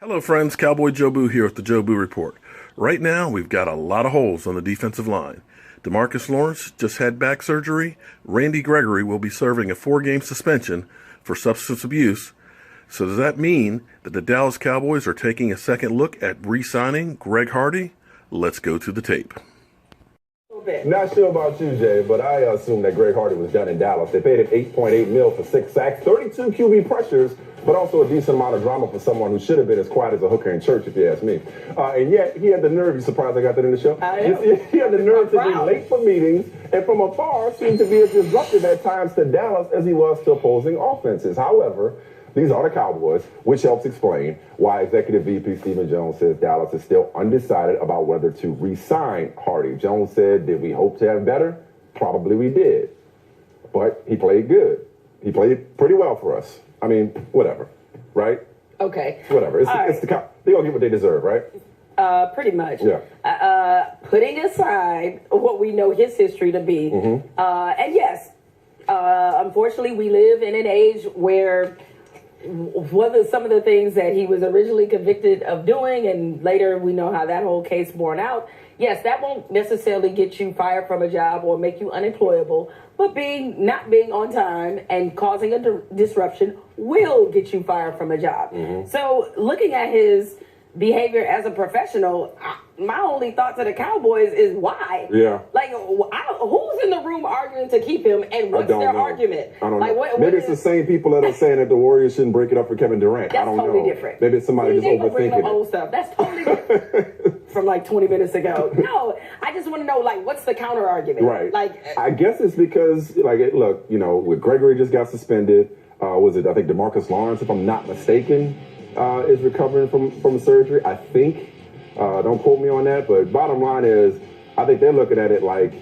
Hello friends, Cowboy Joe Boo here with the Joe Boo Report. Right now, we've got a lot of holes on the defensive line. DeMarcus Lawerance just had back surgery. Randy Gregory will be serving a 4-game suspension for substance abuse. So does that mean that the Dallas Cowboys are taking a second look at re-signing Greg Hardy? Let's go to the tape. Not sure about you, Jay, but I assume that Greg Hardy was done in Dallas. They paid him $8.8 million for 6 sacks, 32 QB pressures, but also a decent amount of drama for someone who should have been as quiet as a hooker in church, if you ask me. And yet, he had the nerve. You surprised I got that in the show? He had the nerve to be late for meetings, and from afar seemed to be as disruptive at times to Dallas as he was to opposing offenses. However, these are the Cowboys, which helps explain why Executive VP Stephen Jones says Dallas is still undecided about whether to re-sign Hardy. Jones said, did we hope to have better? Probably we did. But he played good. He played pretty well for us. I mean, whatever, right? Okay. Whatever. They're going to get what they deserve, right? Pretty much. Yeah. Putting aside what we know his history to be, and yes, unfortunately, we live in an age where some of the things that he was originally convicted of doing, and later we know how that whole case borne out. Yes, that won't necessarily get you fired from a job or make you unemployable, but not being on time and causing a disruption will get you fired from a job. So looking at his behavior as a professional, my only thought to the Cowboys is why? Yeah. Like, who's in the room arguing to keep him, and what's their argument? I don't know. Maybe it's the same people that are saying that the Warriors shouldn't break it up for Kevin Durant. I don't know. That's totally different. Maybe it's somebody just overthinking it. Old stuff. That's totally different from like 20 minutes ago. No, I just want to know, like, what's the counter argument? Right. Like, I guess it's because, like, look, you know, with Gregory just got suspended. Was it, I think, DeMarcus Lawerance, if I'm not mistaken, is recovering from surgery. I think. Don't quote me on that, but bottom line is, I think they're looking at it like,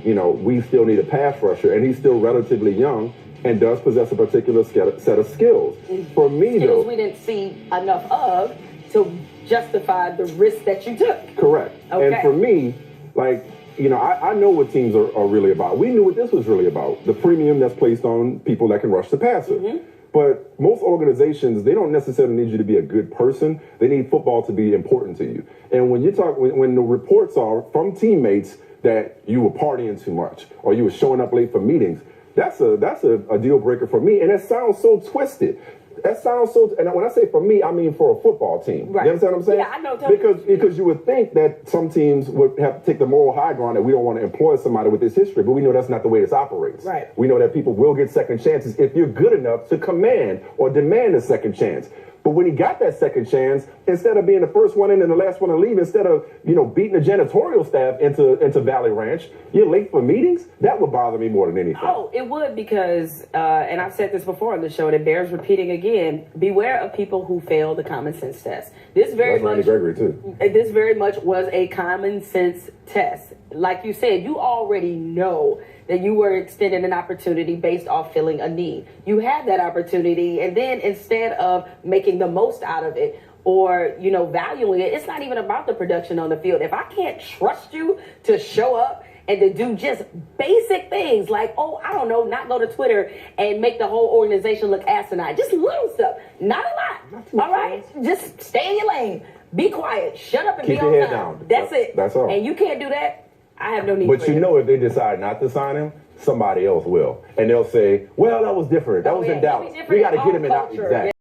you know, we still need a pass rusher, and he's still relatively young and does possess a particular set of skills. For me, though, we didn't see enough of to justify the risk that you took. Correct. Okay. And for me, like, you know, I know what teams are really about. We knew what this was really about, the premium that's placed on people that can rush the passer. But most organizations, they don't necessarily need you to be a good person. They need football to be important to you. And when when the reports are from teammates that you were partying too much or you were showing up late for meetings, that's a deal breaker for me. And it sounds so twisted. That sounds so, and when I say for me, I mean for a football team. Right. You understand what I'm saying? Yeah, I know. Totally. Because you would think that some teams would have to take the moral high ground that we don't want to employ somebody with this history, but we know that's not the way this operates. Right. We know that people will get second chances if you're good enough to command or demand a second chance. But when he got that second chance, instead of being the first one in and the last one to leave, instead of, you know, beating the janitorial staff into Valley Ranch, you're late for meetings? That would bother me more than anything. Oh, it would, because, and I've said this before on the show, and it bears repeating again, beware of people who fail the common sense test. That's Randy Gregory, too. This very much was a common sense test. Like you said, you already know that you were extended an opportunity based off filling a need. You had that opportunity, and then instead of making the most out of it or, you know, valuing it, it's not even about the production on the field. If I can't trust you to show up and to do just basic things like, oh, I don't know, not go to Twitter and make the whole organization look asinine. Just little stuff, not a lot. All right? Just stay in your lane. Be quiet. Shut up and keep be on your head time. down. That's it. That's all. And you can't do that. I have no need but for you know, if they decide not to sign him, somebody else will. And they'll say, well, that was different. That was in Dallas. We got to get him in. Exactly.